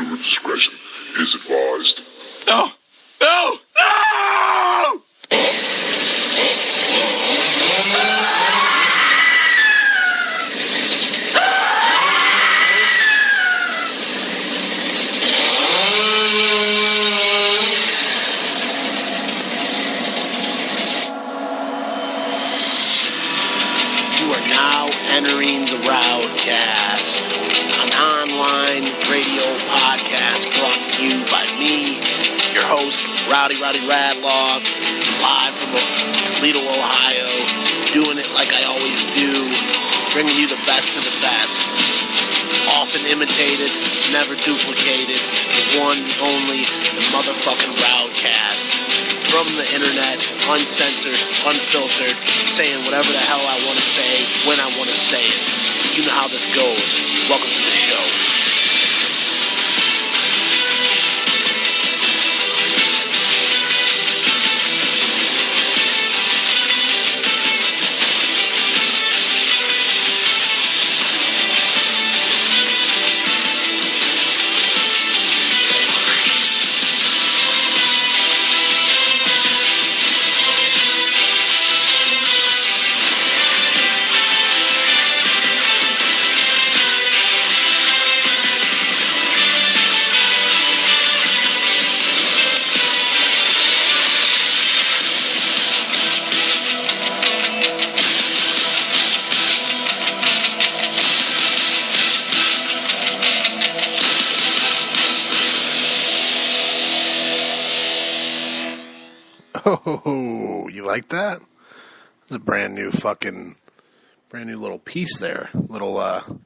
Viewer discretion is advised. No! No! No! You are now entering the RowdCAST, an online radio podcast brought to you by me, your host, Rowdy Radloff, live from Toledo, Ohio, doing it like I always do, bringing you the best of the best. Often imitated, never duplicated, the one, the only, the motherfucking RowdCAST. From the internet, uncensored, unfiltered, saying whatever the hell I want to say, when I want to say it. You know how this goes. Welcome to the show. Oh, you like that? It's a brand new little piece there. Little,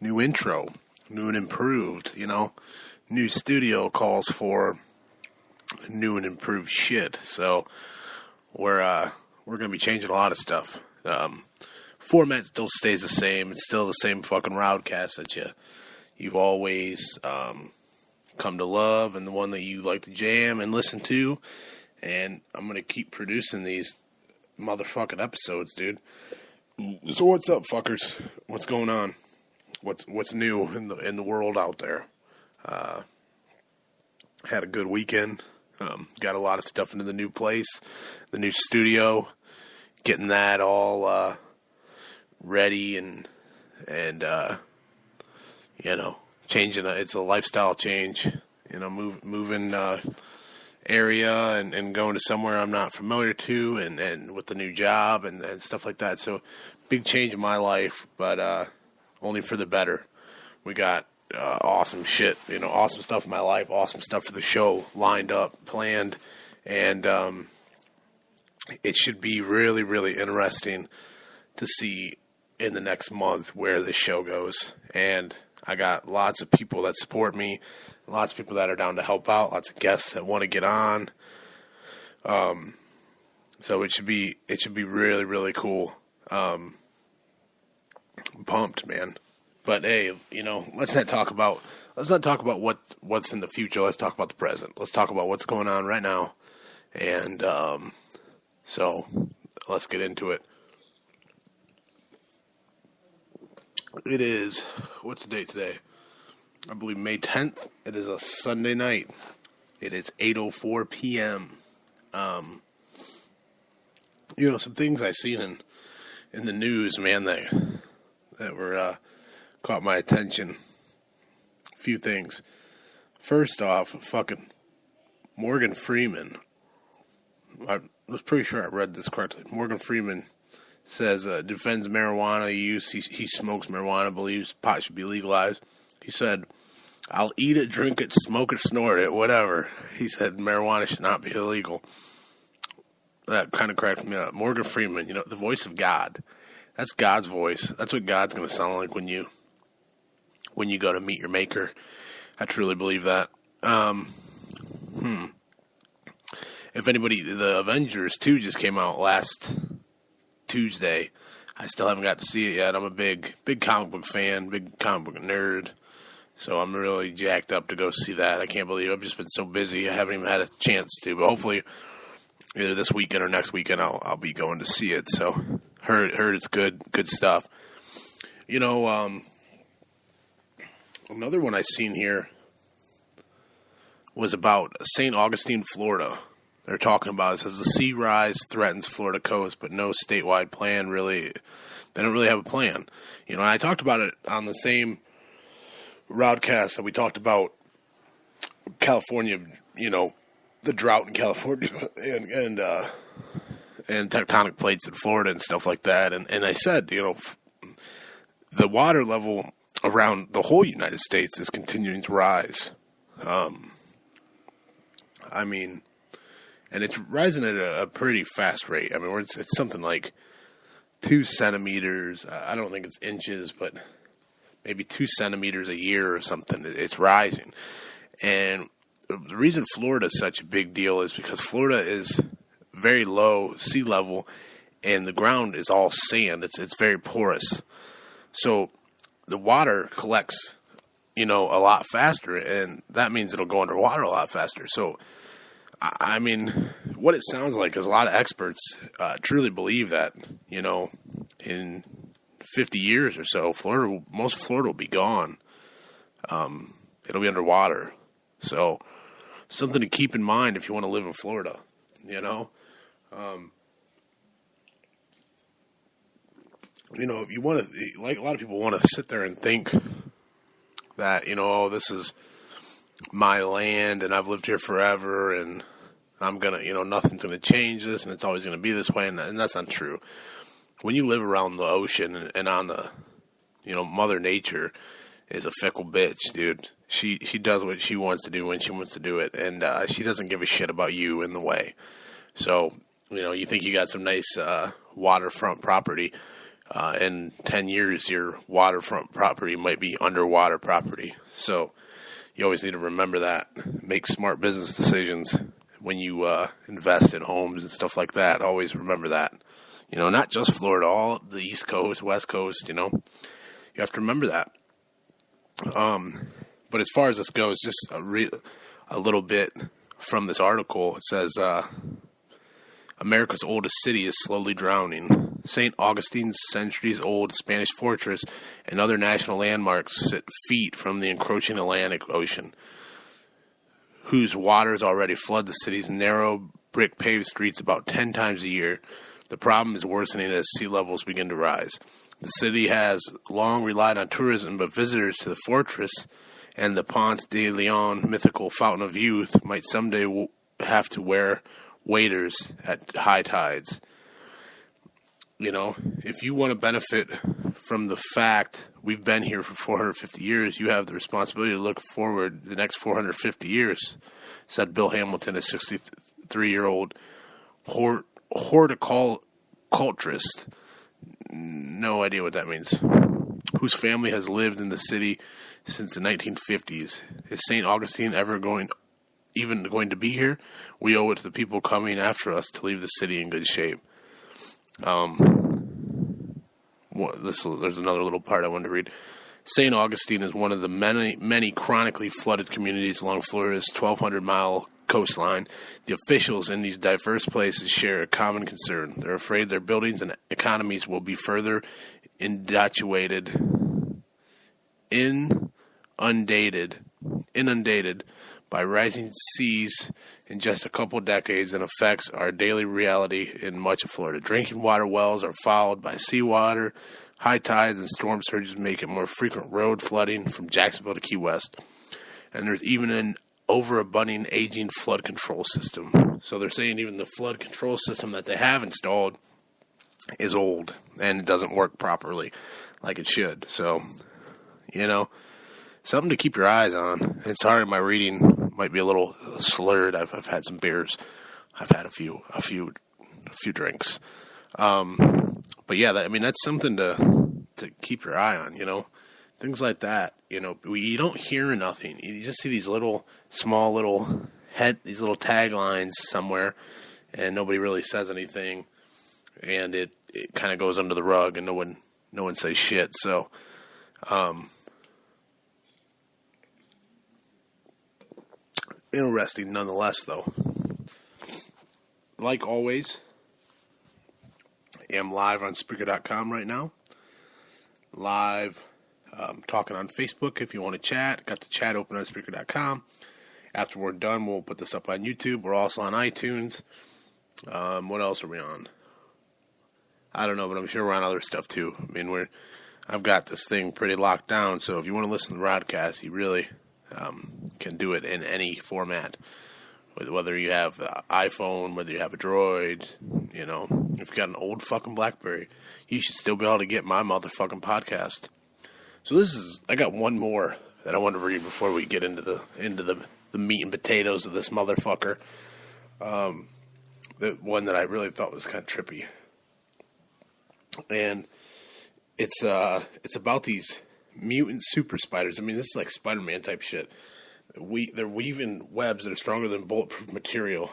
new intro. New and improved, you know. New studio calls for new and improved shit. So, we're gonna be changing a lot of stuff. Format still stays the same. It's still the same fucking RowdCAST that you've always, come to love, and the one that you like to jam and listen to. And I'm going to keep producing these motherfucking episodes, dude. So what's up, fuckers? What's going on? What's new in the world out there? Had a good weekend. Got a lot of stuff into the new place, the new studio. Getting that all ready and you know, changing. It's a lifestyle change. You know, moving area and going to somewhere I'm not familiar to and with the new job and stuff like that. So big change in my life, but only for the better. We got awesome shit, you know, awesome stuff in my life, awesome stuff for the show lined up, planned, and it should be really, really interesting to see in the next month where this show goes. And I got lots of people that support me, lots of people that are down to help out, lots of guests that want to get on. So it should be really, really cool. I'm pumped, man. But hey, you know, let's not talk about what's in the future. Let's talk about the present. Let's talk about what's going on right now. And so let's get into it. It is, what's the date today? I believe May 10th. It is a Sunday night. It is 8:04 p.m. You know, some things I seen in the news, man, that were caught my attention. A few things. First off, fucking Morgan Freeman. I was pretty sure I read this correctly. Morgan Freeman says defends marijuana use. He smokes marijuana, believes pot should be legalized. He said, I'll eat it, drink it, smoke it, snort it, whatever. He said marijuana should not be illegal. That kind of cracked me up. Morgan Freeman, you know, the voice of God. That's God's voice. That's what God's going to sound like when you go to meet your maker. I truly believe that. If anybody, the Avengers 2 just came out last Tuesday. I still haven't got to see it yet. I'm a big comic book fan, big comic book nerd. So I'm really jacked up to go see that. I can't believe I've just been so busy. I haven't even had a chance to. But hopefully, either this weekend or next weekend, I'll be going to see it. So heard it's good stuff. You know, another one I seen here was about St. Augustine, Florida. They're talking about it. Says the sea rise threatens Florida coast, but no statewide plan really. They don't really have a plan. And I talked about it on the same RowdCAST that we talked about California, the drought in California and tectonic plates in Florida and stuff like that. And I said, the water level around the whole United States is continuing to rise. And it's rising at a pretty fast rate. It's something like 2 centimeters. I don't think it's inches, but maybe 2 centimeters a year or something. It's rising. And the reason Florida is such a big deal is because Florida is very low sea level, and the ground is all sand. It's very porous. So the water collects, a lot faster, and that means it'll go underwater a lot faster. So, what it sounds like is a lot of experts truly believe that, in 50 years or so, most of Florida will be gone. It'll be underwater. So, something to keep in mind if you want to live in Florida, if you want to, like a lot of people want to sit there and think that, this is my land and I've lived here forever and I'm going to, nothing's going to change this and it's always going to be this way. And that's not true. When you live around the ocean and on the, Mother Nature is a fickle bitch, dude. She does what she wants to do when she wants to do it. And she doesn't give a shit about you in the way. So, you think you got some nice waterfront property. In 10 years, your waterfront property might be underwater property. So you always need to remember that. Make smart business decisions when you invest in homes and stuff like that. Always remember that. Not just Florida, all the East Coast, West Coast, you have to remember that. But as far as this goes, just a little bit from this article, it says, America's oldest city is slowly drowning. St. Augustine's centuries-old Spanish fortress and other national landmarks sit feet from the encroaching Atlantic Ocean, whose waters already flood the city's narrow, brick-paved streets about 10 times a year. The problem is worsening as sea levels begin to rise. The city has long relied on tourism, but visitors to the fortress and the Ponce de Leon mythical fountain of youth might someday have to wear waders at high tides. If you want to benefit from the fact we've been here for 450 years, you have the responsibility to look forward the next 450 years, said Bill Hamilton, a 63-year-old horticulturist. No idea what that means. Whose family has lived in the city since the 1950s. Is St. Augustine even going to be here? We owe it to the people coming after us to leave the city in good shape. There's another little part I wanted to read. St. Augustine is one of the many chronically flooded communities along Florida's 1,200-mile coastline. The officials in these diverse places share a common concern. They're afraid their buildings and economies will be further inundated by rising seas in just a couple decades and affects our daily reality in much of Florida. Drinking water wells are followed by seawater. High tides and storm surges make it more frequent road flooding from Jacksonville to Key West. And there's even an overabundant aging flood control system. So they're saying even the flood control system that they have installed is old and it doesn't work properly like it should. So, something to keep your eyes on. And sorry, my reading might be a little slurred. I've had some beers. I've had a few drinks. But yeah, that's something to keep your eye on. Things like that. You don't hear nothing. You just see these these little taglines somewhere, and nobody really says anything, and it kind of goes under the rug, and no one says shit. So, interesting nonetheless, though. Like always, I am live on Spreaker.com right now. Live, talking on Facebook if you want to chat. Got the chat open on Spreaker.com. after we're done, we'll put this up on YouTube. We're also on iTunes. What else are we on? I don't know, but I'm sure we're on other stuff too. I mean, I've got this thing pretty locked down, so if you want to listen to RowdCAST, you really can do it in any format. Whether you have the iPhone, whether you have a Droid, you know, if you've got an old fucking BlackBerry, you should still be able to get my motherfucking podcast. So I got one more that I want to read before we get into the meat and potatoes of this motherfucker. The one that I really thought was kind of trippy. And it's about these mutant super spiders. I mean, this is like Spider-Man type shit. They're weaving webs that are stronger than bulletproof material.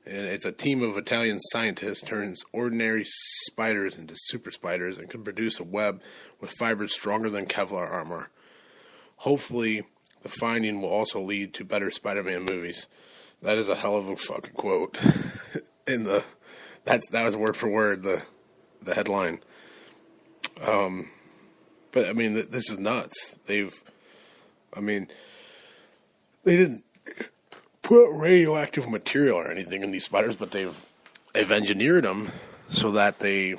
And it's a team of Italian scientists turns ordinary spiders into super spiders and can produce a web with fibers stronger than Kevlar armor. Hopefully, the finding will also lead to better Spider-Man movies. That is a hell of a fucking quote. That was word for word the headline. But I mean, this is nuts. They didn't put radioactive material or anything in these spiders, but they've engineered them so that they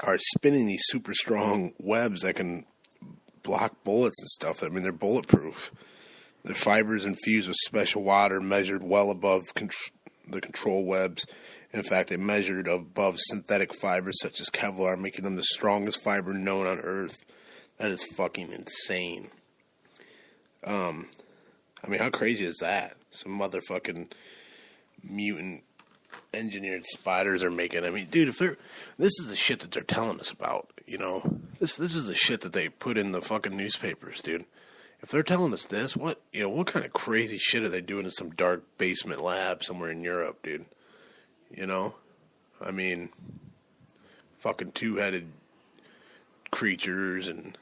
are spinning these super strong webs that can block bullets and stuff. I mean, they're bulletproof. Their fibers infused with special water measured well above the control webs. In fact, they measured above synthetic fibers such as Kevlar, making them the strongest fiber known on Earth. That is fucking insane. I mean, how crazy is that? Some motherfucking mutant engineered spiders are making. I mean, dude, this is the shit that they're telling us about, you know? This is the shit that they put in the fucking newspapers, dude. If they're telling us this, what kind of crazy shit are they doing in some dark basement lab somewhere in Europe, dude? You know? I mean, fucking two-headed creatures and,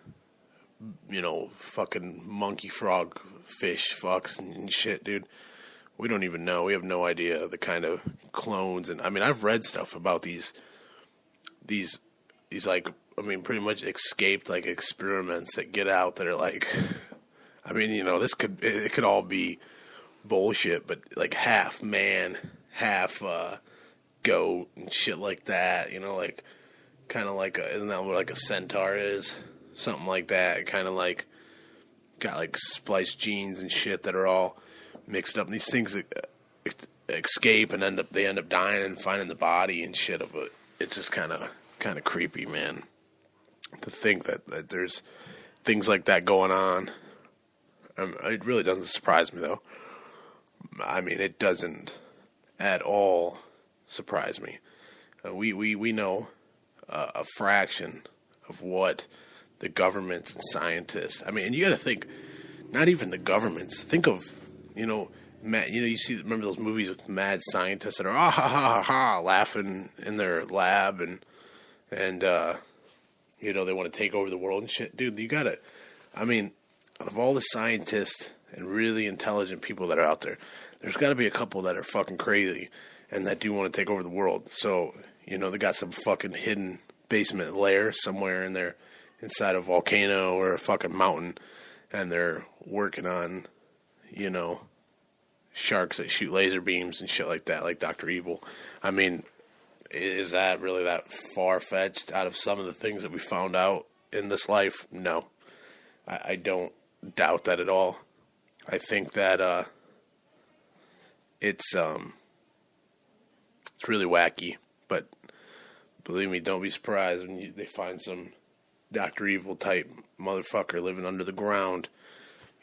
you know, fucking monkey frog fish fucks and shit, dude. We don't even know. We have no idea the kind of clones. And I mean, I've read stuff about these like, I mean, pretty much escaped like experiments that get out that are like, I mean, you know, it could all be bullshit, but like half man, half goat and shit like that, you know, like kind of like isn't that what like a centaur is? Something like that. Kind of like got like spliced genes and shit that are all mixed up. And these things escape and they end up dying and finding the body and shit of it. It's just kind of creepy, man. To think that there's things like that going on. It really doesn't surprise me, though. I mean, it doesn't at all surprise me. We know a fraction of what the governments and scientists. I mean, and you got to think, not even the governments. Think of, you know, you remember those movies with mad scientists that are ha ha ha ha laughing in their lab and you know, they want to take over the world and shit. Dude, you got to, I mean, out of all the scientists and really intelligent people that are out there, there's got to be a couple that are fucking crazy and that do want to take over the world. So, you know, they got some fucking hidden basement lair somewhere in there inside a volcano or a fucking mountain, and they're working on, you know, sharks that shoot laser beams and shit like that, like Dr. Evil. I mean, is that really that far-fetched out of some of the things that we found out in this life? No. I don't doubt that at all. I think that it's really wacky, but believe me, don't be surprised when they find some Dr. Evil type motherfucker living under the ground,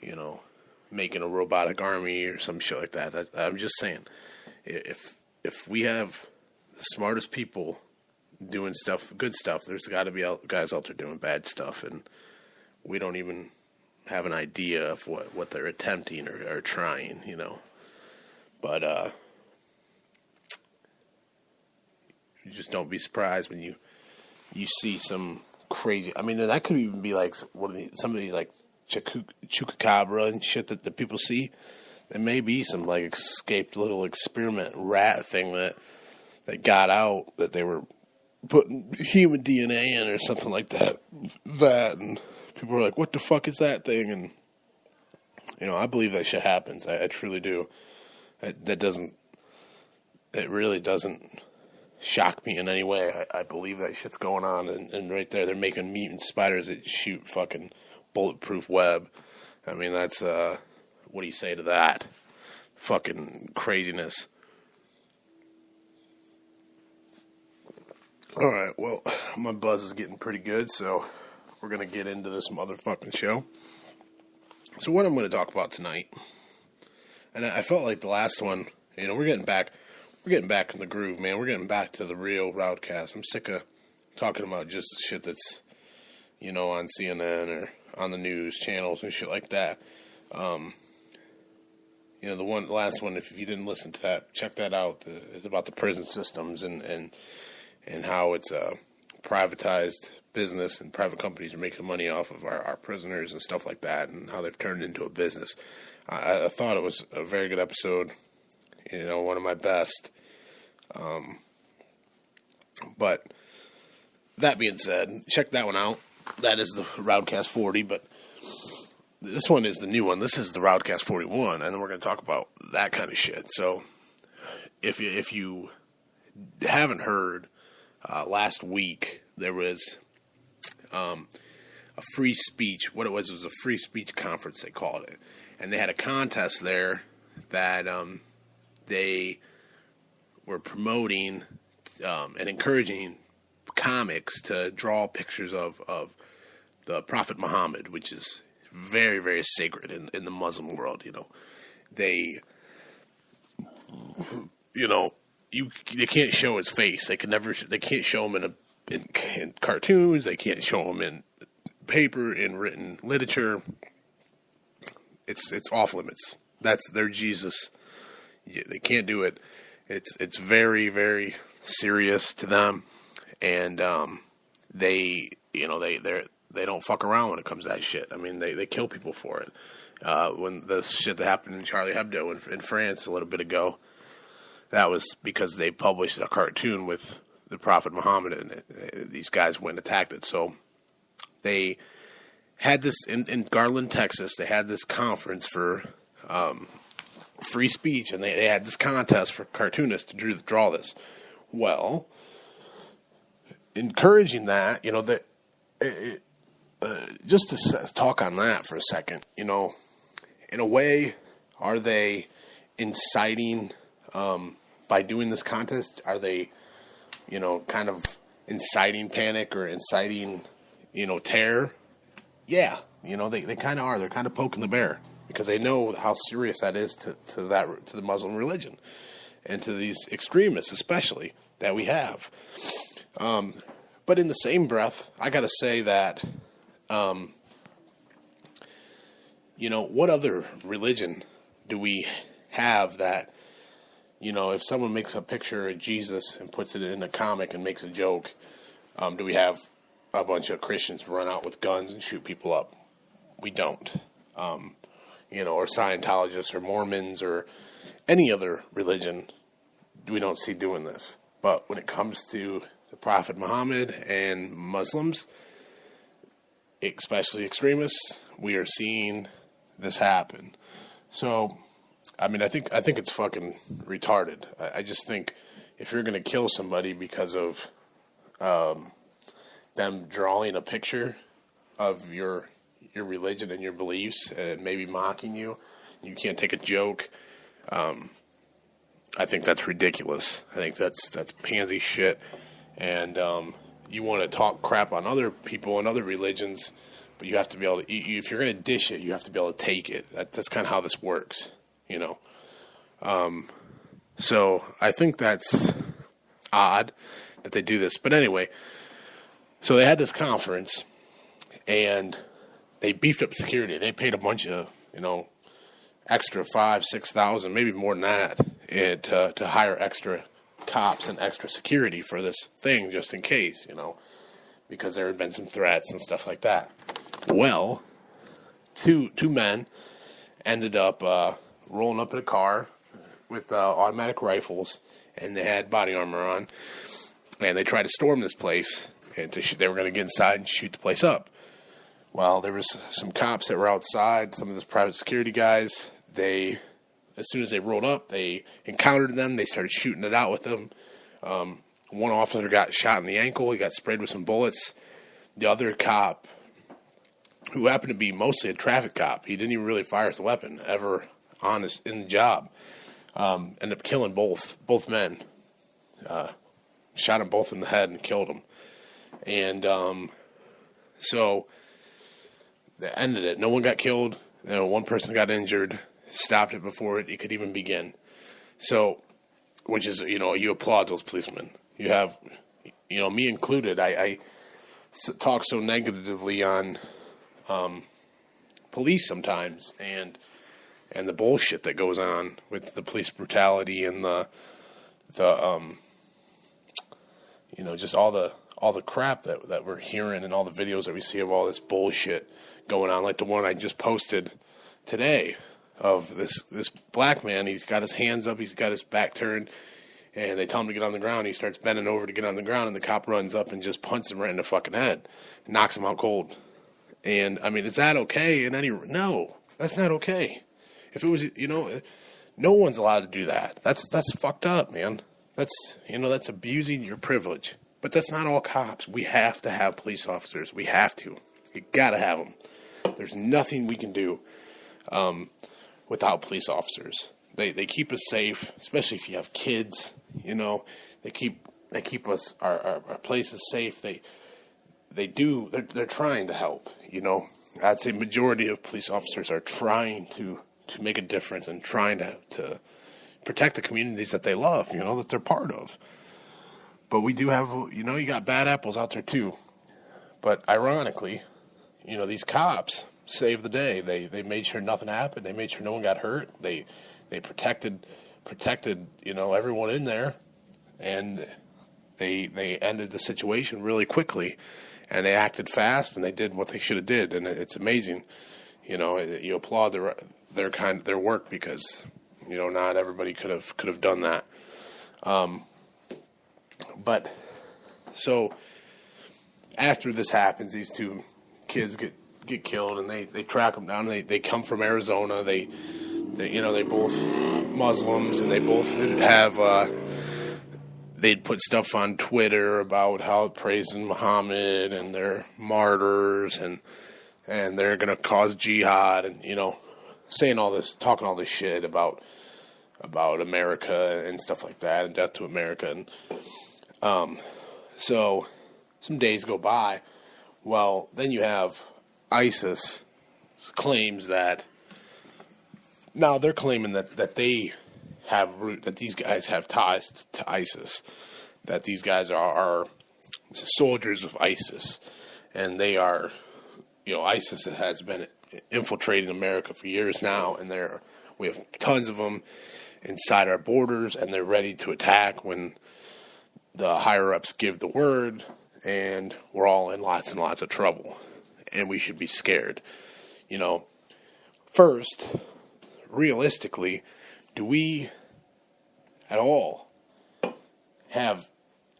you know, making a robotic army or some shit like that. I'm just saying, if we have the smartest people doing stuff, good stuff, there's got to be guys out there doing bad stuff, and we don't even have an idea of what they're attempting or trying, you know. But you just don't be surprised when you see some crazy. I mean, that could even be like some of these like chupacabra and shit that the people see. There may be some like escaped little experiment rat thing that got out that they were putting human DNA in or something like that. And people were like, "What the fuck is that thing?" And I believe that shit happens. I truly do. It really doesn't shock me in any way. I believe that shit's going on, and right there, they're making mutant spiders that shoot fucking bulletproof web. I mean, that's, what do you say to that? Fucking craziness. Alright, well, my buzz is getting pretty good, so we're going to get into this motherfucking show. So what I'm going to talk about tonight, and I felt like the last one, we're getting back in the groove, man. We're getting back to the real RowdCAST. I'm sick of talking about just shit that's, on CNN or on the news channels and shit like that. The last one, if you didn't listen to that, check that out. It's about the prison systems and how it's a privatized business and private companies are making money off of our prisoners and stuff like that, and how they've turned it into a business. I thought it was a very good episode, one of my best. But that being said, check that one out. That is the RowdCAST 40, but this one is the new one. This is the RowdCAST 41, and then we're going to talk about that kind of shit. So if you haven't heard, last week there was a free speech. What it was a free speech conference, they called it. And they had a contest there that they were promoting and encouraging comics to draw pictures of the Prophet Muhammad, which is very, very sacred in the Muslim world. They can't show his face. They can't show him in cartoons. They can't show him in paper, in written literature. It's off limits. That's their Jesus. They can't do it. It's very, very serious to them, and they don't fuck around when it comes to that shit. I mean, they kill people for it. When the shit that happened in Charlie Hebdo in France a little bit ago, that was because they published a cartoon with the Prophet Muhammad in it. These guys went and attacked it. So they had this in Garland, Texas. They had this conference for free speech, and they had this contest for cartoonists to draw this. Well, encouraging that, just to talk on that for a second, in a way, are they inciting, by doing this contest, are they, kind of inciting panic or inciting, terror? Yeah, they kind of are. They're kind of poking the bear because they know how serious that is to the Muslim religion and to these extremists, especially, that we have. But in the same breath, I got to say that, what other religion do we have that, if someone makes a picture of Jesus and puts it in a comic and makes a joke, do we have a bunch of Christians run out with guns and shoot people up? We don't. Or Scientologists or Mormons or any other religion, we don't see doing this. But when it comes to the Prophet Muhammad and Muslims, especially extremists, we are seeing this happen. So, I mean, I think it's fucking retarded. I just think if you're going to kill somebody because of them drawing a picture of your religion and your beliefs and maybe mocking you, you can't take a joke. I think that's ridiculous. I think that's pansy shit. And you want to talk crap on other people and other religions, but you have to be able to. If you're going to dish it, you have to be able to take it. That's kind of how this works, So I think that's odd that they do this. But anyway, so they had this conference, and they beefed up security. They paid a bunch of, extra $5,000-6,000, maybe more than that, to hire extra cops and extra security for this thing, just in case, because there had been some threats and stuff like that. Well, two men ended up rolling up in a car with automatic rifles, and they had body armor on, and they tried to storm this place, and they were going to get inside and shoot the place up. Well, there was some cops that were outside, some of those private security guys. As soon as they rolled up, they encountered them. They started shooting it out with them. One officer got shot in the ankle. He got sprayed with some bullets. The other cop, who happened to be mostly a traffic cop, he didn't even really fire his weapon ever in the job. Ended up killing both men. Shot them both in the head and killed them. And so that ended it. No one got killed. One person got injured. Stopped it before it could even begin. So, which is, you applaud those policemen. You have, me included. I talk so negatively on police sometimes, and the bullshit that goes on with the police brutality and the just all the crap that we're hearing and all the videos that we see of all this bullshit going on, like the one I just posted today of this black man. He's got his hands up, he's got his back turned, and they tell him to get on the ground. He starts bending over to get on the ground, and the cop runs up and just punches him right in the fucking head, knocks him out cold. And I mean, is that okay? No, that's not okay. If it was, no one's allowed to do that. That's fucked up, man. That's abusing your privilege. But that's not all cops. We have to have police officers. We have to. You gotta have them. There's nothing we can do without police officers. They keep us safe, especially if you have kids. They keep us our places safe. They're trying to help. I'd say majority of police officers are trying to make a difference and trying to protect the communities that they love. That they're part of. But we do have, you got bad apples out there too. But ironically, these cops saved the day. They made sure nothing happened. They made sure no one got hurt. They protected, everyone in there, and they ended the situation really quickly, and they acted fast, and they did what they should have did, and it's amazing. You applaud their work because not everybody could have done that. But so after this happens, these two kids get killed, and they track them down. They come from Arizona. They both Muslims, and they both have they'd put stuff on Twitter about how praising Muhammad and they're martyrs and they're gonna cause jihad, and saying all this, talking all this shit about America and stuff like that, and death to America. And so some days go by. Well, then you have ISIS claims that now they're claiming that they have that these guys have ties to ISIS, that these guys are soldiers of ISIS, and they are, ISIS has been infiltrating America for years now, and we have tons of them inside our borders, and they're ready to attack when the higher-ups give the word, and we're all in lots and lots of trouble, and we should be scared. First, realistically, do we at all have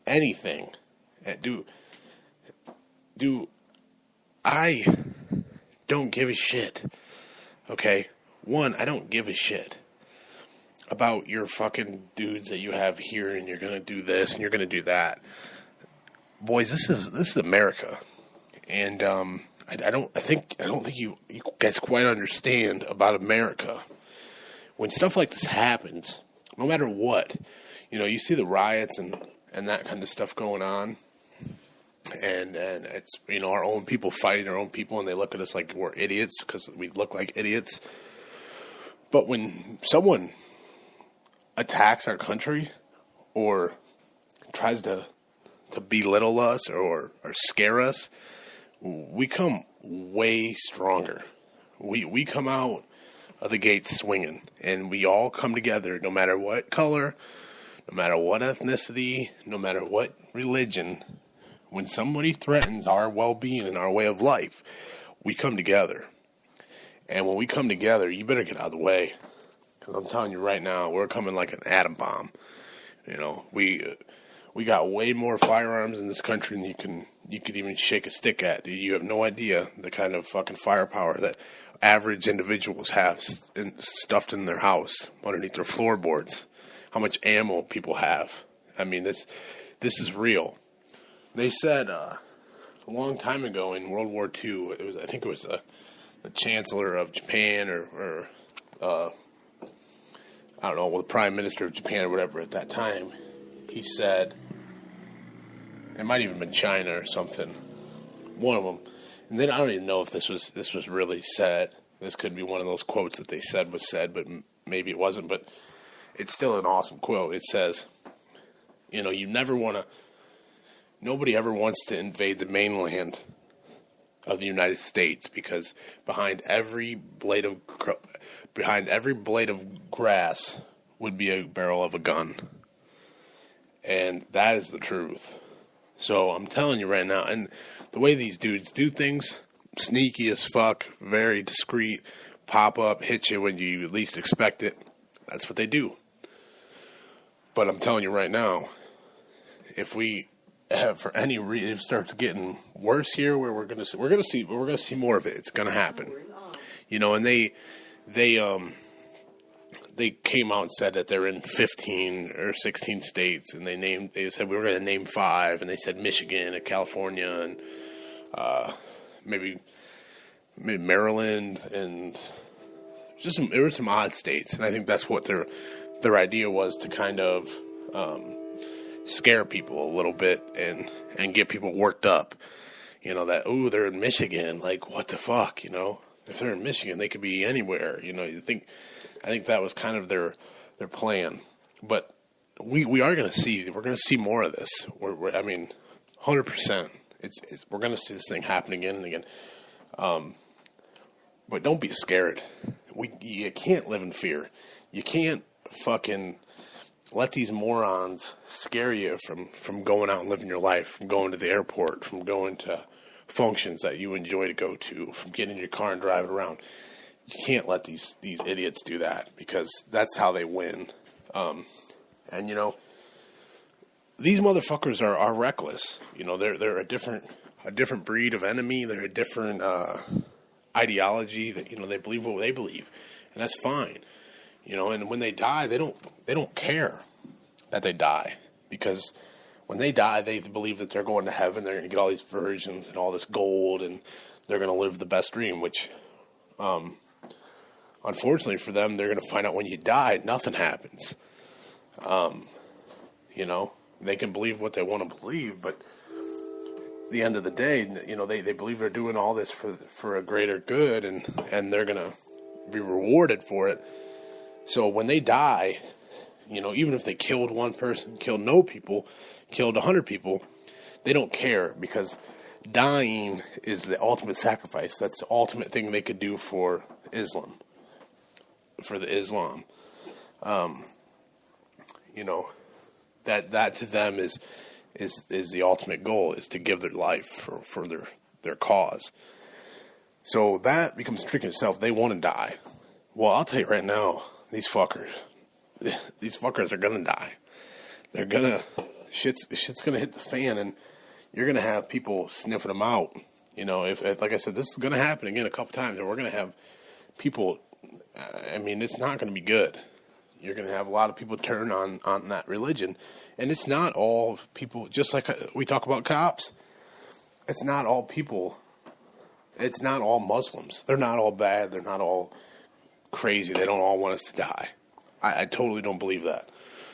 anything? I don't give a shit, okay? One, I don't give a shit about your fucking dudes that you have here, and you're gonna do this and you're gonna do that. Boys, this is America, and I don't think you guys quite understand about America. When stuff like this happens, no matter what, you see the riots and that kind of stuff going on, and it's our own people fighting their own people, and they look at us like we're idiots because we look like idiots. But when someone attacks our country or tries to belittle us or scare us, we come way stronger. We come out of the gate swinging, and we all come together, no matter what color, no matter what ethnicity, no matter what religion. When somebody threatens our well-being and our way of life, we come together. And when we come together, you better get out of the way, because I'm telling you right now, we're coming like an atom bomb. We got way more firearms in this country than you could even shake a stick at. You have no idea the kind of fucking firepower that average individuals have stuffed in their house underneath their floorboards. How much ammo people have. I mean, this is real. They said a long time ago in World War II, I think it was the Chancellor of Japan or I don't know, the Prime Minister of Japan or whatever at that time. He said, it might even been China or something, one of them. And then I don't even know if this was really said. This could be one of those quotes that they said was said, but maybe it wasn't. But it's still an awesome quote. It says, you never want to. Nobody ever wants to invade the mainland of the United States because behind every blade of grass would be a barrel of a gun. And that is the truth. So I'm telling you right now, and the way these dudes do things, sneaky as fuck, very discreet, pop up, hit you when you least expect it. That's what they do. But I'm telling you right now, if we have for any reason, if it starts getting worse here, where we're gonna see more of it. It's gonna happen. And they came out and said that they're in 15 or 16 states, and they said we were going to name 5, and they said Michigan and California and maybe Maryland, and there were some odd states, and I think that's what their idea was, to kind of scare people a little bit and get people worked up. That they're in Michigan, like what the fuck, if they're in Michigan, they could be anywhere. I think that was kind of their plan, but we're going to see more of this. I mean, 100%. We're going to see this thing happen again and again. But don't be scared. You can't live in fear. You can't fucking let these morons scare you from going out and living your life, from going to the airport, from going to functions that you enjoy to go to, from getting in your car and driving around. You can't let these idiots do that, because that's how they win. And these motherfuckers are reckless. They're a different breed of enemy. They're a different ideology that they believe what they believe, and that's fine. And when they die, they don't care that they die, because when they die, they believe that they're going to heaven. They're going to get all these virgins and all this gold, and they're going to live the best dream, which, unfortunately for them, they're going to find out when you die, nothing happens. They can believe what they want to believe, but at the end of the day, they believe they're doing all this for a greater good, and they're going to be rewarded for it. So when they die, even if they killed one person, killed no people, killed 100 people, they don't care, because dying is the ultimate sacrifice. That's the ultimate thing they could do for Islam. For the Islam. That to them is the ultimate goal, is to give their life for their cause. So that becomes tricky itself. They want to die. Well, I'll tell you right now, these fuckers are gonna die. They're gonna shit's gonna hit the fan, and you're gonna have people sniffing them out. If like I said, this is gonna happen again a couple times, and we're gonna have people. I mean, it's not gonna be good. You're gonna have a lot of people turn on that religion, and it's not all people. Just like we talk about cops, it's not all people. It's not all Muslims. They're not all bad. They're not all crazy. They don't all want us to die. I totally don't believe that.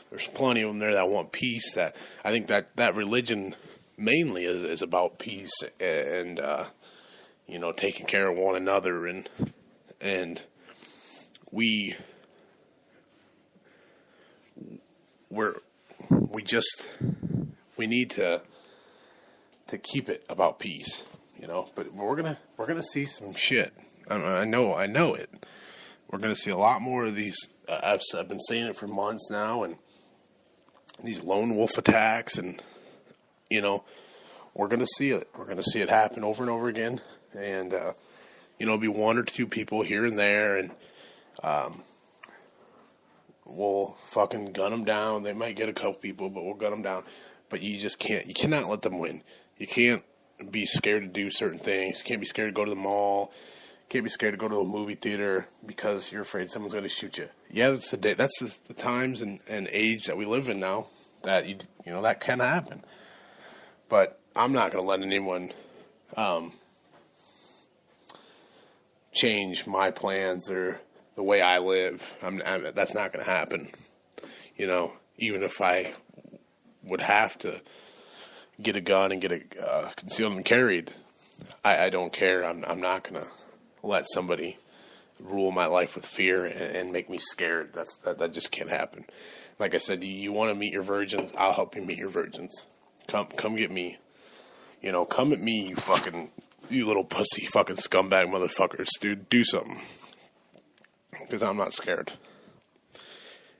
There's plenty of them there that want peace. That I think that religion mainly is about peace and taking care of one another, and we need to keep it about peace, But we're gonna see some shit. I know it. We're gonna see a lot more of these. I've been saying it for months now, and these lone wolf attacks, and we're gonna see it. We're gonna see it happen over and over again, and it'll be one or two people here and there, and we'll fucking gun them down. They might get a couple people, but we'll gun them down. but you just can't. You cannot let them win. You can't be scared to do certain things. You can't be scared to go to the mall. You can't be scared to go to a movie theater because you're afraid someone's going to shoot you. Yeah, that's the day. That's the times and age that we live in now. That you know that can happen. But I'm not going to let anyone change my plans or the way I live. That's not going to happen. You know, even if I would have to get a gun and get a concealed and carried, I don't care. I'm not going to let somebody rule my life with fear and make me scared. That just can't happen. Like I said, you want to meet your virgins, I'll help you meet your virgins. Come get me. You know, come at me, you little pussy fucking scumbag motherfuckers, dude. Do something. Because I'm not scared.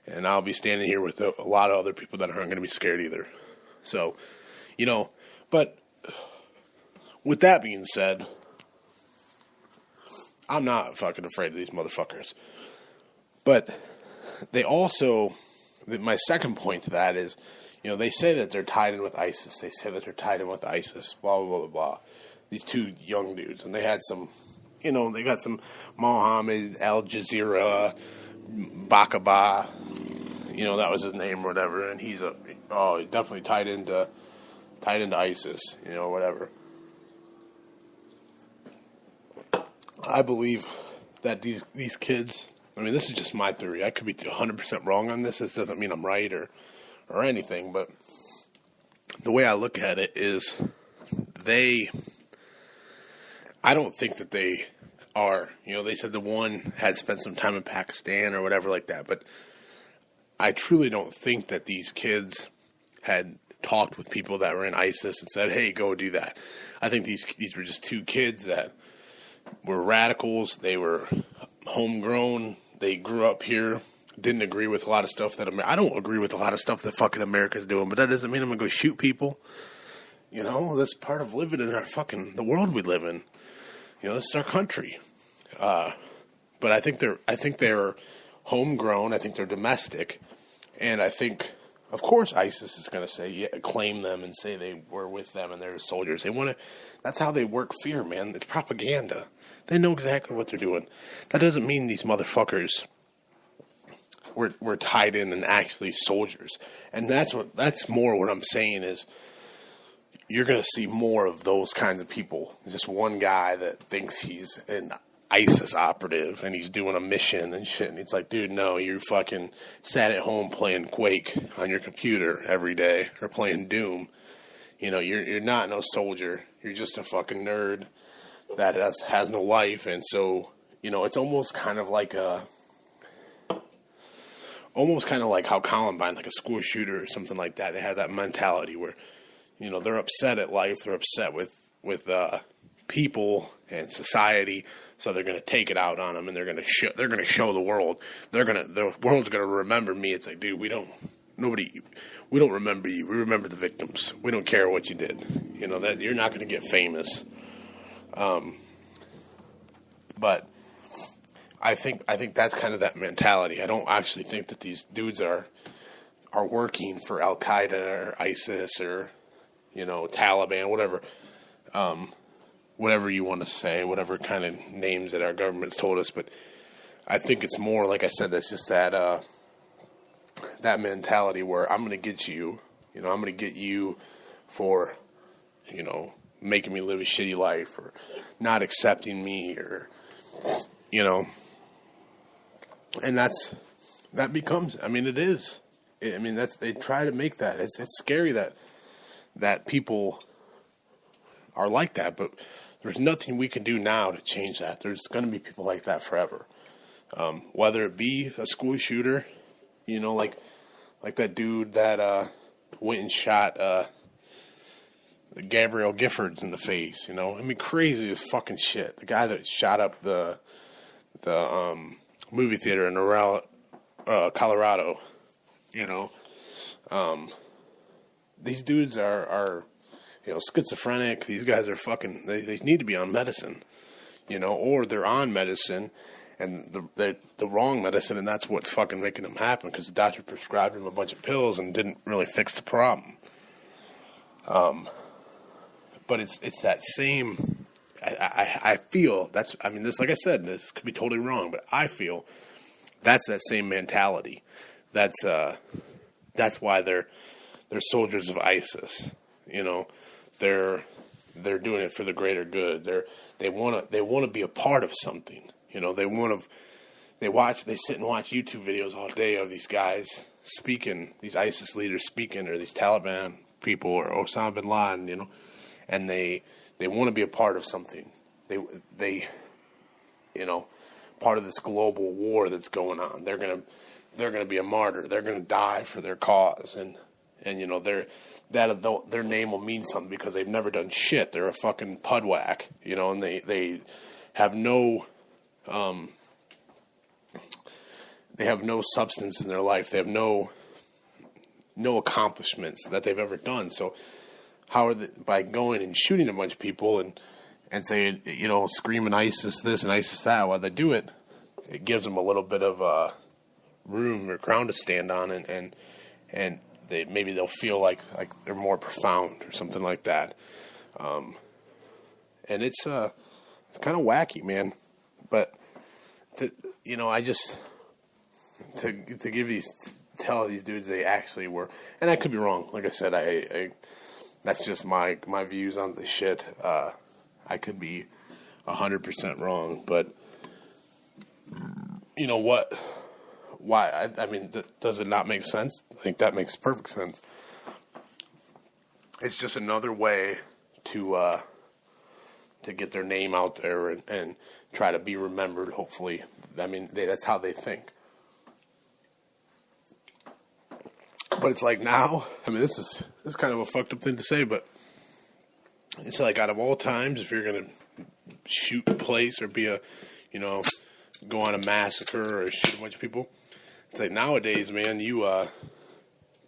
And I'll be standing here with a lot of other people that aren't going to be scared either. So, you know, but with that being said, I'm not fucking afraid of these motherfuckers. But they also, my second point to that is, you know, they say that they're tied in with ISIS. They say that they're tied in with ISIS, blah, blah, blah, blah. These two young dudes. And they had some, you know, they got some Mohammed Al Jazeera, Bakaba, you know, that was his name or whatever. And he's definitely tied into ISIS, you know, whatever. I believe that these kids, I mean, this is just my theory. I could be 100% wrong on this. This doesn't mean I'm right or anything, but the way I look at it is I don't think that they are, you know, they said the one had spent some time in Pakistan or whatever like that, but I truly don't think that these kids had talked with people that were in ISIS and said, hey, go do that. I think these were just two kids that were radicals. They were homegrown. They grew up here. Didn't agree with a lot of stuff that I don't agree with a lot of stuff that fucking America's doing, but that doesn't mean I'm gonna go shoot people. You know, that's part of living in the world we live in. You know, this is our country. But I think they're homegrown. I think they're domestic, and I think, of course, ISIS is gonna claim them and say they were with them and they're soldiers. They want to. That's how they work fear, man. It's propaganda. They know exactly what they're doing. That doesn't mean these motherfuckers we're tied in and actually soldiers. And that's more what I'm saying is you're going to see more of those kinds of people. Just one guy that thinks he's an ISIS operative and he's doing a mission and shit. And it's like, dude, no, you fucking sat at home playing Quake on your computer every day or playing Doom. You know, you're not no soldier. You're just a fucking nerd that has no life. And so, you know, it's almost kind of like how Columbine, like a school shooter or something like that. They have that mentality where, you know, they're upset at life. They're upset with people and society. So they're going to take it out on them and they're going to show the world. The world's going to remember me. It's like, dude, we don't remember you. We remember the victims. We don't care what you did. You know, that you're not going to get famous. But I think that's kind of that mentality. I don't actually think that these dudes are working for Al Qaeda or ISIS or, you know, Taliban, whatever you want to say, whatever kind of names that our government's told us. But I think it's more, like I said, that's just that mentality where I'm going to get you. You know, I'm going to get you for, you know, making me live a shitty life or not accepting me or, you know. And that becomes, I mean, it is. I mean, they try to make that. It's scary that people are like that, but there's nothing we can do now to change that. There's going to be people like that forever. Whether it be a school shooter, you know, like that dude that went and shot Gabrielle Giffords in the face, you know. I mean, crazy as fucking shit. The guy that shot up the movie theater in Colorado, you know. These dudes are you know, schizophrenic. These guys are fucking, they need to be on medicine, you know, or they're on medicine and the wrong medicine, and that's what's fucking making them happen because the doctor prescribed them a bunch of pills and didn't really fix the problem. But it's that same. I feel this, like I said, this could be totally wrong, but I feel that's that same mentality. That's why they're soldiers of ISIS. You know, they're doing it for the greater good. They want to be a part of something. You know, they sit and watch YouTube videos all day of these guys speaking, these ISIS leaders speaking, or these Taliban people, or Osama bin Laden, you know, and they want to be a part of something. They you know, part of this global war that's going on. They're gonna be a martyr. They're gonna die for their cause, and you know, their name will mean something because they've never done shit. They're a fucking pudwhack, you know, and they have no substance in their life. They have no accomplishments that they've ever done. So how are they, by going and shooting a bunch of people and saying, you know, screaming ISIS this and ISIS that while they do it, it gives them a little bit of room or ground to stand on, and maybe they'll feel like they're more profound or something like that. And it's kind of wacky, man. But tell these dudes they actually were, and I could be wrong. Like I said, I that's just my views on the shit. I could be 100% wrong, but you know what? Why? I mean, does it not make sense? I think that makes perfect sense. It's just another way to get their name out there and try to be remembered. Hopefully, I mean that's how they think. But it's like now, I mean, this is kind of a fucked up thing to say, but it's like out of all times, if you're gonna shoot a place or go on a massacre or shoot a bunch of people, it's like nowadays, man, you got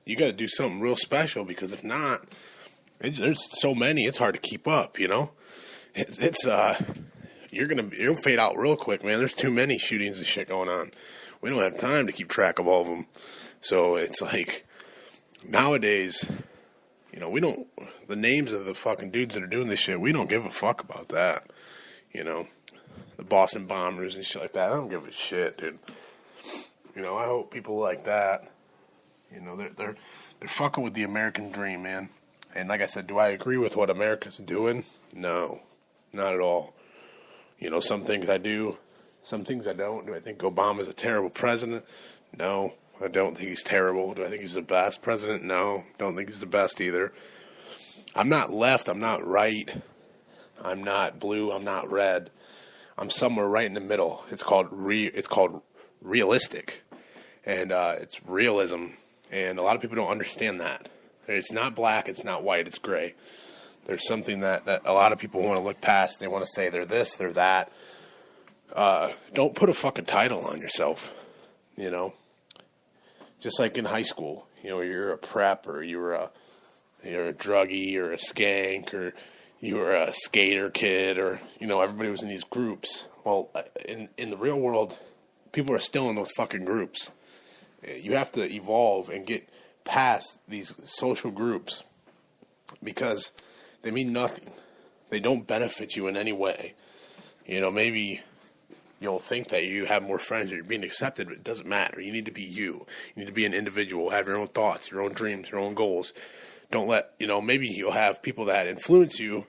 to do something real special, because if not, there's so many, it's hard to keep up. You know, you'll fade out real quick, man. There's too many shootings and shit going on. We don't have time to keep track of all of them. So it's like nowadays, you know, the names of the fucking dudes that are doing this shit, we don't give a fuck about that. You know, the Boston bombers and shit like that, I don't give a shit, dude. You know, I hope people like that, you know, they're fucking with the American dream, man. And like I said, do I agree with what America's doing? No, not at all. You know, some things I do, some things I don't. Do I think Obama's a terrible president? No, I don't think he's terrible. Do I think he's the best president? No, don't think he's the best either. I'm not left, I'm not right, I'm not blue, I'm not red. I'm somewhere right in the middle. It's called realistic, and it's realism, and a lot of people don't understand that. It's not black, it's not white, it's gray. There's something that a lot of people want to look past. They want to say they're this, they're that. Don't put a fucking title on yourself, you know. Just like in high school, you know, you're a prep, or you're a druggie, or a skank, or you were a skater kid, or, you know, everybody was in these groups. Well, in the real world, people are still in those fucking groups. You have to evolve and get past these social groups, because they mean nothing. They don't benefit you in any way. You know, maybe you'll think that you have more friends or you're being accepted, but it doesn't matter. You need to be you. You need to be an individual, have your own thoughts, your own dreams, your own goals. Don't let, you know, maybe you'll have people that influence you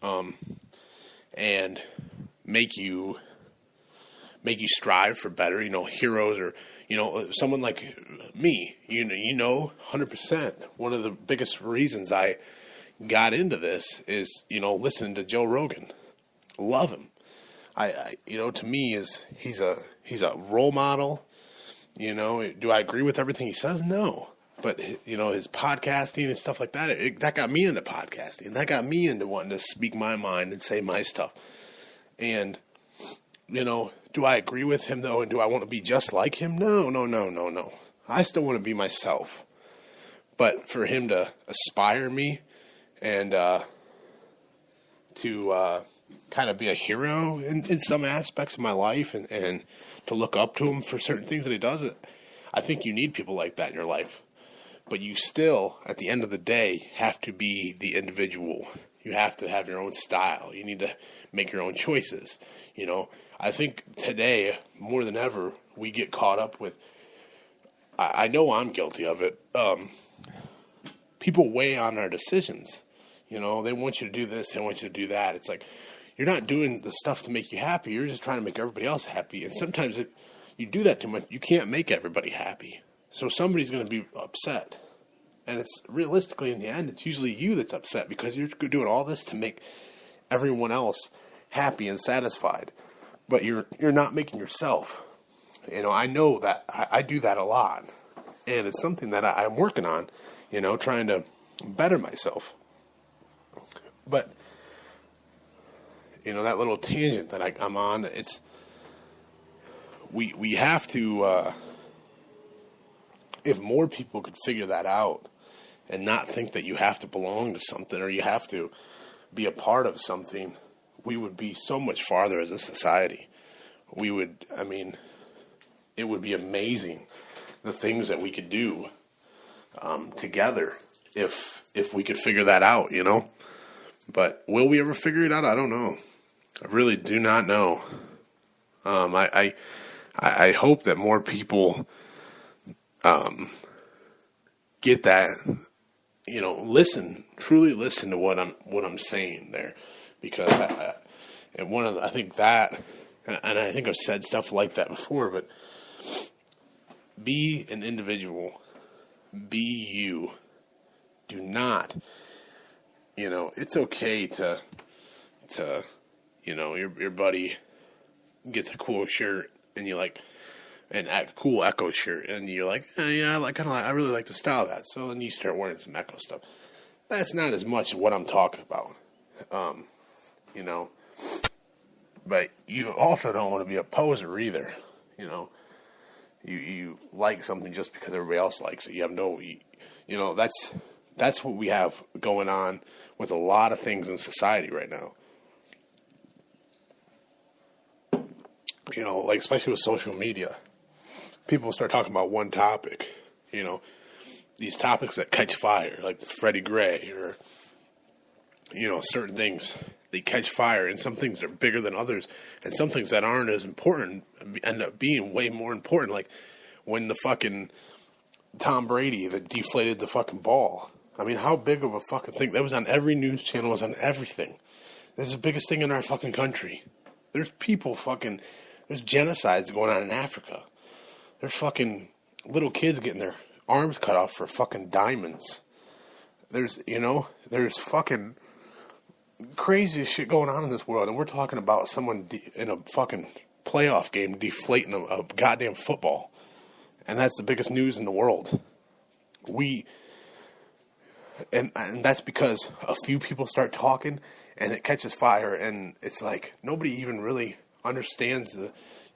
and make you strive for better, you know, heroes, or, you know, someone like me, you know, 100%. One of the biggest reasons I got into this is, you know, listening to Joe Rogan. Love him. I you know, to me, he's a role model. You know, do I agree with everything he says? No. But, you know, his podcasting and stuff like that, that got me into podcasting. That got me into wanting to speak my mind and say my stuff. And, you know, do I agree with him, though, and do I want to be just like him? No. I still want to be myself. But for him to aspire me and to kind of be a hero in some aspects of my life, and to look up to him for certain things that he does, I think you need people like that in your life. But you still, at the end of the day, have to be the individual. You have to have your own style. You need to make your own choices. You know, I think today, more than ever, we get caught up with, I know I'm guilty of it, people weigh on our decisions. You know, they want you to do this, they want you to do that. It's like, you're not doing the stuff to make you happy, you're just trying to make everybody else happy. And sometimes if you do that too much, you can't make everybody happy. So somebody's going to be upset. And it's realistically, in the end, it's usually you that's upset because you're doing all this to make everyone else happy and satisfied. But you're not making yourself. You know, I know that I do that a lot. And it's something that I'm working on, you know, trying to better myself. But, you know, that little tangent that I'm on, it's, we have to, if more people could figure that out and not think that you have to belong to something or you have to be a part of something, we would be so much farther as a society. We would, I mean, it would be amazing the things that we could do together if we could figure that out, you know. But will we ever figure it out? I don't know. I really do not know. I hope that more people get that, you know, truly listen to what I'm saying there, because I think that, and I think I've said stuff like that before, but be an individual, be you. Do not, you know, it's okay to you know, your buddy gets a cool shirt and you like a cool Echo shirt, and you're like, yeah, I really like the style of that. So then you start wearing some Echo stuff. That's not as much what I'm talking about, you know. But you also don't want to be a poser either, you know. You like something just because everybody else likes it. You have no, you know, that's what we have going on with a lot of things in society right now. You know, like especially with social media. People start talking about one topic, you know, these topics that catch fire, like this Freddie Gray or, you know, certain things, they catch fire, and some things are bigger than others, and some things that aren't as important end up being way more important, like when the fucking Tom Brady that deflated the fucking ball. I mean, how big of a fucking thing? That was on every news channel, it was on everything. That's the biggest thing in our fucking country. There's genocides going on in Africa. There's fucking little kids getting their arms cut off for fucking diamonds. There's fucking crazy shit going on in this world. And we're talking about someone in a fucking playoff game deflating a goddamn football. And that's the biggest news in the world. And that's because a few people start talking and it catches fire. And it's like nobody even really understands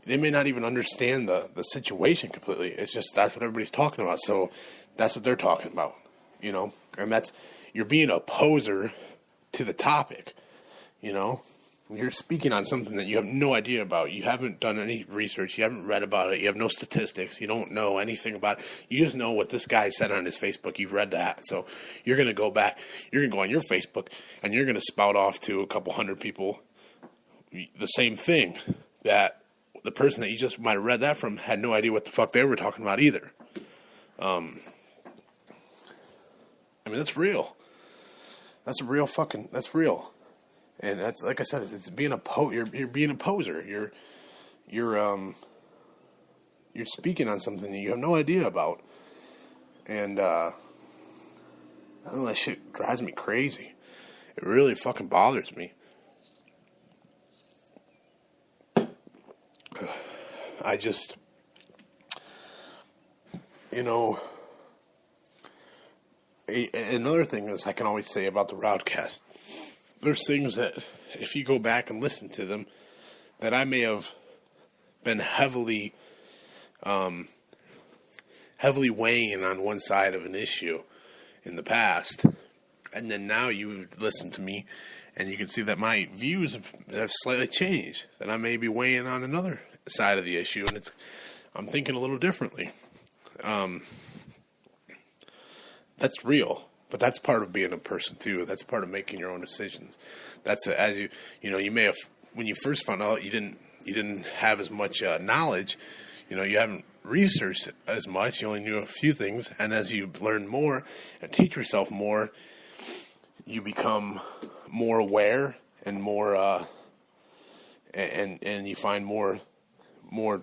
they may not even understand the situation completely. It's just that's what everybody's talking about. So that's what they're talking about, you know. And you're being a poser to the topic, you know. You're speaking on something that you have no idea about. You haven't done any research. You haven't read about it. You have no statistics. You don't know anything about it. You just know what this guy said on his Facebook. You've read that. So you're going to go back. You're going to go on your Facebook and you're going to spout off to a couple hundred people the same thing that the person that you just might have read that from had no idea what the fuck they were talking about either. I mean, that's real. That's real. And that's, like I said, it's being you're being a poser. You're speaking on something that you have no idea about. And, I don't know, that shit drives me crazy. It really fucking bothers me. I just, you know, another thing is I can always say about the RowdCAST, there's things that if you go back and listen to them that I may have been heavily weighing on one side of an issue in the past, and then now you listen to me and you can see that my views have slightly changed, that I may be weighing on another side of the issue, and I'm thinking a little differently. That's real. But that's part of being a person too. That's part of making your own decisions. That's as you may have when you first found out you didn't have as much knowledge. You haven't researched as much. You only knew a few things, and as you learn more and teach yourself more, you become more aware and more and you find more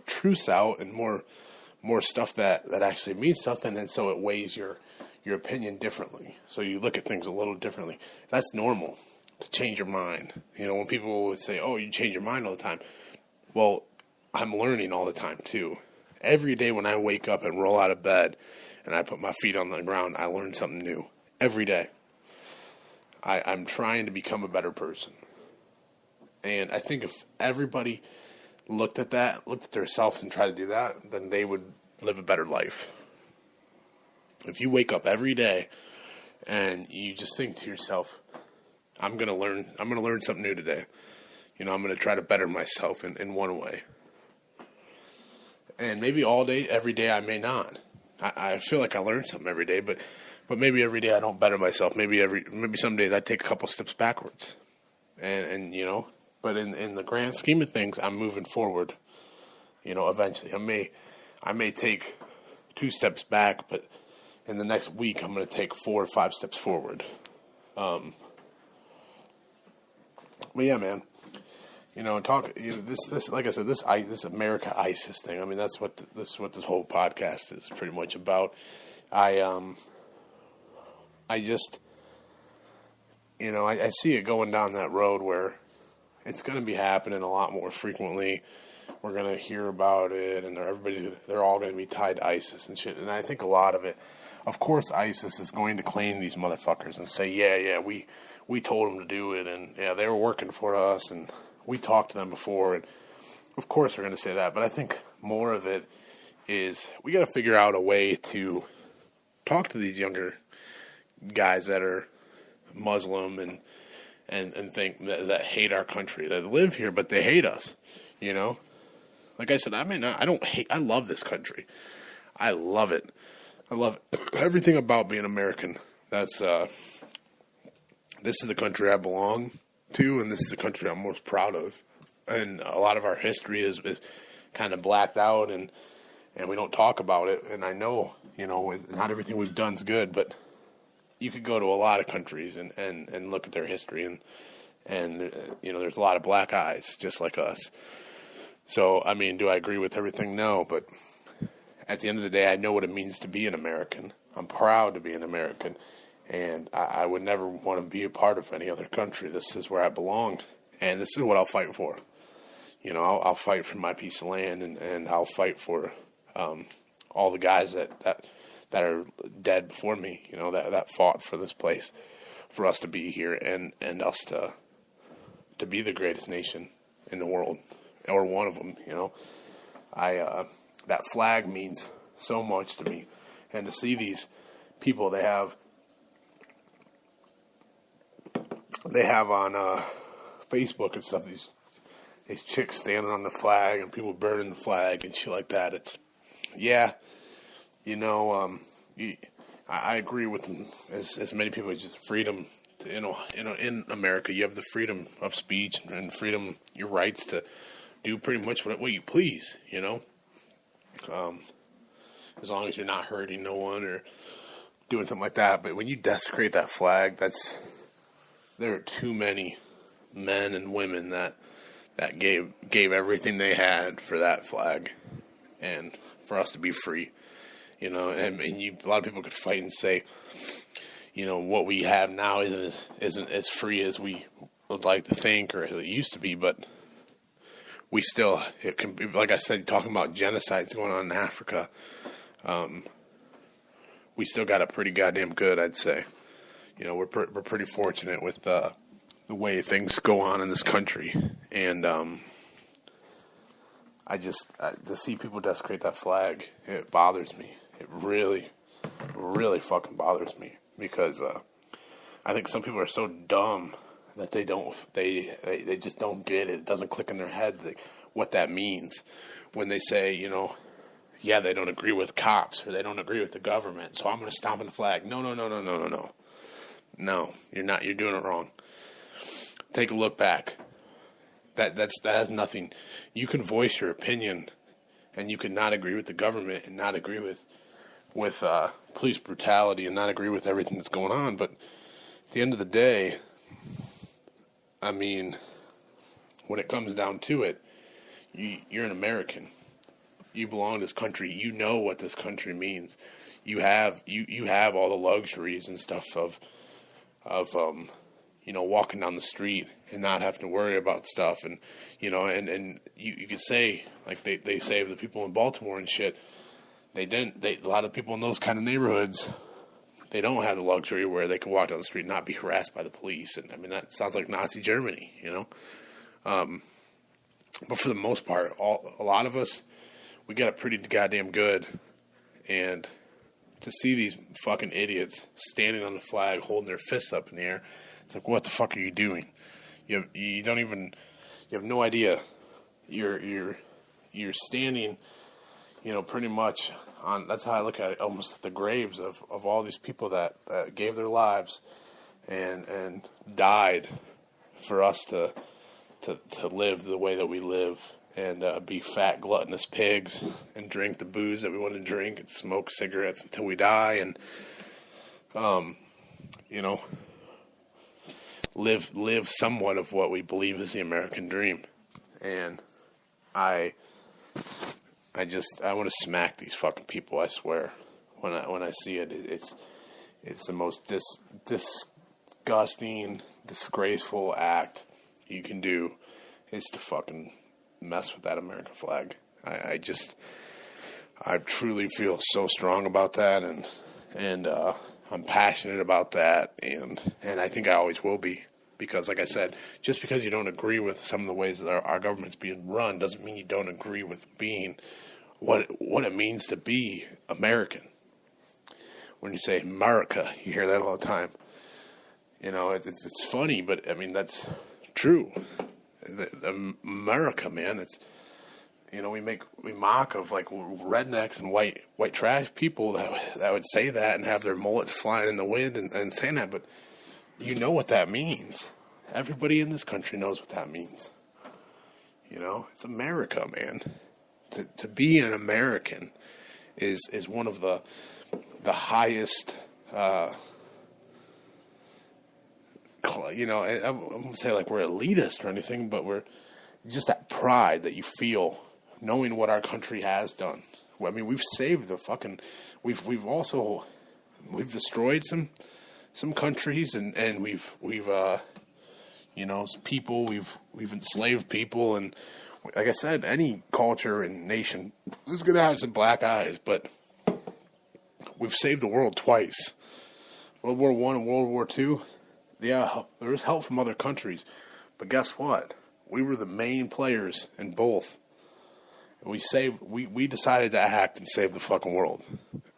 truths out and more stuff that actually means something, and so it weighs your opinion differently. So you look at things a little differently. That's normal to change your mind. When people would say, "Oh, you change your mind all the time," well, I'm learning all the time too. Every day when I wake up and roll out of bed and I put my feet on the ground, I learn something new. Every day. I'm trying to become a better person. And I think if everybody looked at themselves and tried to do that, then they would live a better life. If you wake up every day and you just think to yourself, I'm going to learn something new today. I'm going to try to better myself in one way. And maybe all day, every day I may not. I feel like I learn something every day, but maybe every day I don't better myself. Maybe some days I take a couple steps backwards. And but in the grand scheme of things, I'm moving forward. Eventually I may take 2 steps back, but in the next week I'm going to take 4 or 5 steps forward. But yeah, man. This like I said, this Merica ISIS thing. I mean, that's what this whole podcast is pretty much about. I just, I see it going down that road where it's going to be happening a lot more frequently. We're going to hear about it, and they're all going to be tied to ISIS and shit. And I think a lot of it, of course, ISIS is going to claim these motherfuckers and say, yeah, we told them to do it, and yeah, they were working for us, and we talked to them before, and of course they're going to say that. But I think more of it is we got to figure out a way to talk to these younger guys that are Muslim and think that hate our country, that live here, but they hate us, Like I said, I love this country. I love it. I love everything about being American. This is the country I belong to, and this is the country I'm most proud of. And a lot of our history is kind of blacked out, and we don't talk about it. And I know, not everything we've done is good, but you could go to a lot of countries and look at their history, and there's a lot of black eyes just like us. So, I mean, do I agree with everything? No, but at the end of the day, I know what it means to be an American. I'm proud to be an American. And I would never want to be a part of any other country. This is where I belong, and this is what I'll fight for. I'll fight for my piece of land, and I'll fight for all the guys that are dead before me. That fought for this place, for us to be here, and us to be the greatest nation in the world, or one of them. That flag means so much to me, and to see these people they have on Facebook and stuff, these chicks standing on the flag and people burning the flag and shit like that. It's, I agree with them, as many people, just freedom to, in America, you have the freedom of speech and freedom, your rights to do pretty much what you please, as long as you're not hurting no one or doing something like that. But when you desecrate that flag, there are too many men and women that gave everything they had for that flag, and for us to be free, and a lot of people could fight and say, what we have now isn't as free as we would like to think or as it used to be, but it can be, like I said, talking about genocides going on in Africa, we still got it pretty goddamn good, I'd say. We're pretty fortunate with the way things go on in this country, and to see people desecrate that flag, it bothers me. It really, really fucking bothers me, because I think some people are so dumb that they just don't get it. It doesn't click in their head what that means when they say, yeah, they don't agree with cops or they don't agree with the government, so I'm going to stomp on the flag. No. No, you're not. You're doing it wrong. Take a look back. That has nothing. You can voice your opinion, and you can not agree with the government and not agree with police brutality and not agree with everything that's going on. But at the end of the day, I mean, when it comes down to it, you're an American. You belong to this country. You know what this country means. You have all the luxuries and stuff of walking down the street and not having to worry about stuff. And, and you could say, like they say of the people in Baltimore and shit, a lot of people in those kind of neighborhoods, they don't have the luxury where they can walk down the street and not be harassed by the police. And I mean, that sounds like Nazi Germany, but for the most part, a lot of us, we got it pretty goddamn good. And to see these fucking idiots standing on the flag, holding their fists up in the air, it's like, what the fuck are you doing? You have no idea. You're standing, pretty much on. That's how I look at it. Almost at the graves of all these people that gave their lives and died for us to live the way that we live. And be fat, gluttonous pigs and drink the booze that we want to drink and smoke cigarettes until we die and, live somewhat of what we believe is the American dream. And I want to smack these fucking people, I swear. When I see it, it's the most disgusting, disgraceful act you can do is to fucking mess with that American flag. I truly feel so strong about that, and I'm passionate about that, and I think I always will be, because like I said, just because you don't agree with some of the ways that our government's being run doesn't mean you don't agree with being what it means to be American. When you say Merica, you hear that all the time. It's funny, but I mean that's true. The America, man, it's we mock of like rednecks and white trash people that would say that and have their mullets flying in the wind and saying that, but you know what that means. Everybody in this country knows what that means. It's America, man. To be an American is one of the highest. I won't say like we're elitist or anything, but we're just that pride that you feel knowing what our country has done. I mean, we've saved the fucking, we've destroyed some countries and we've people, we've enslaved people, and like I said, any culture and nation is going to have some black eyes, but we've saved the world twice. World War I and World War II. Yeah, there was help from other countries, but guess what? We were the main players in both. We decided to act and save the fucking world,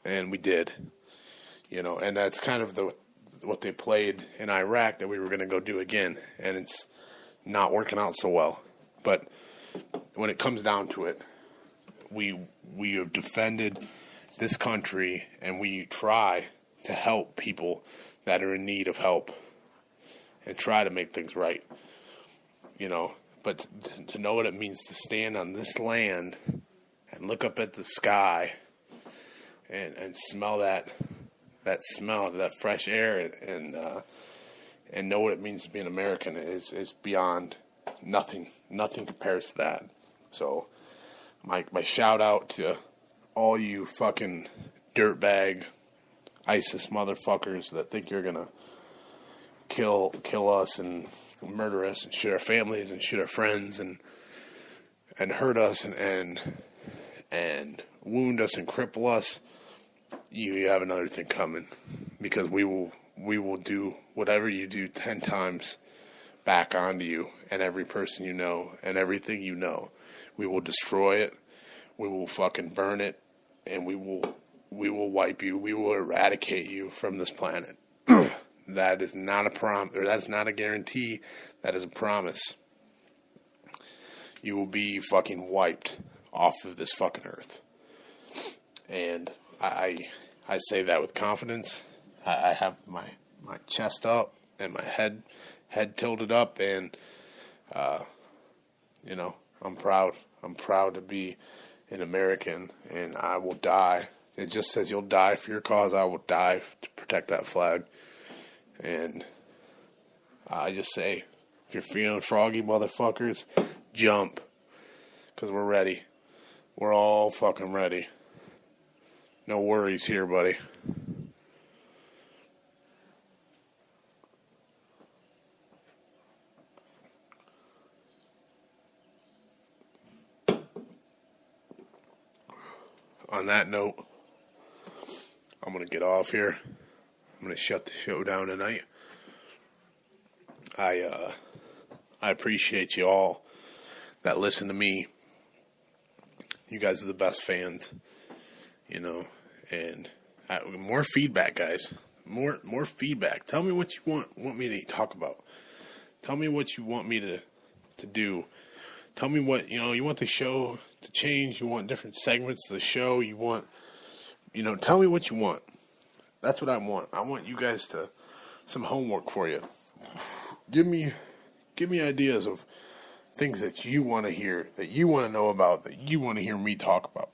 and we did. And that's kind of what they played in Iraq that we were going to go do again, and it's not working out so well. But when it comes down to it, we have defended this country, and we try to help people that are in need of help and try to make things right, but to know what it means to stand on this land and look up at the sky and smell that smell, that fresh air, and know what it means to be an American is beyond nothing. Nothing compares to that. So my shout out to all you fucking dirtbag ISIS motherfuckers that think you're gonna kill us and murder us and shoot our families and shoot our friends and hurt us and wound us and cripple us. You have another thing coming, because we will do whatever you do 10 times back onto you and every person you know and everything you know. We will destroy it. We will fucking burn it, and we will wipe you. We will eradicate you from this planet. That is not a that's not a guarantee. That is a promise. You will be fucking wiped off of this fucking earth. And I say that with confidence. I have my chest up and my head tilted up, and I'm proud. I'm proud to be an American, and I will die. It just says you'll die for your cause. I will die to protect that flag. And I just say, if you're feeling froggy, motherfuckers, jump. Because we're ready. We're all fucking ready. No worries here, buddy. On that note, I'm going to get off here. I'm going to shut the show down tonight. I appreciate you all that listen to me. You guys are the best fans, and more feedback, guys. More feedback. Tell me what you want me to talk about. Tell me what you want me to do. Tell me what, you want the show to change. You want different segments of the show. You want, tell me what you want. That's what I want. I want you guys to, some homework for you. Give me ideas of things that you want to hear, that you want to know about, that you want to hear me talk about.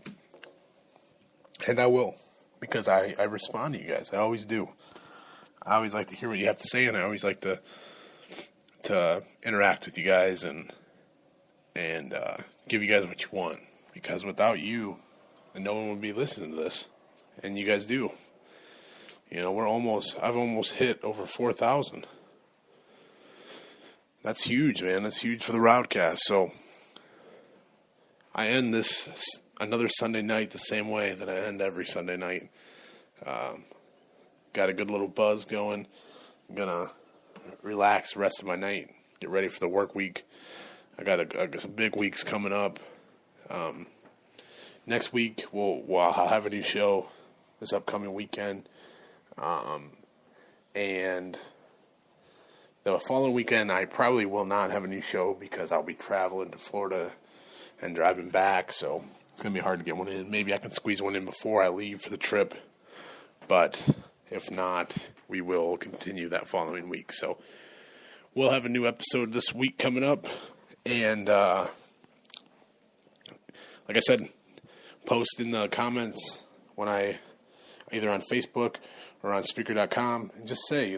And I will, because I respond to you guys. I always do. I always like to hear what you have to say, and I always like to interact with you guys and give you guys what you want. Because without you, no one would be listening to this. And you guys do. I've almost hit over 4,000. That's huge, man. That's huge for the RowdCAST. So I end this another Sunday night the same way that I end every Sunday night. Got a good little buzz going. I'm going to relax the rest of my night. Get ready for the work week. I got some big weeks coming up. Next week, I'll have a new show this upcoming weekend. And the following weekend, I probably will not have a new show because I'll be traveling to Florida and driving back. So it's going to be hard to get one in. Maybe I can squeeze one in before I leave for the trip. But if not, we will continue that following week. So we'll have a new episode this week coming up. And like I said, post in the comments when either on Facebook or on Speaker.com, and just say,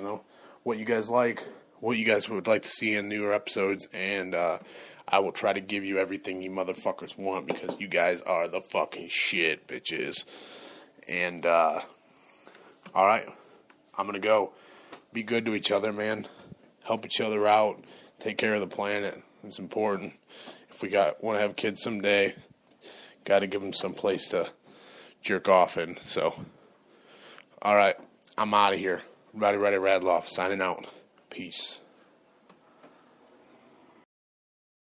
what you guys like, what you guys would like to see in newer episodes, and I will try to give you everything you motherfuckers want, because you guys are the fucking shit, bitches. And, alright, I'm gonna go. Be good to each other, man. Help each other out. Take care of the planet. It's important. If we want to have kids someday, got to give them some place to jerk off in. So, all right, I'm out of here. Rowdy Radloff signing out. Peace.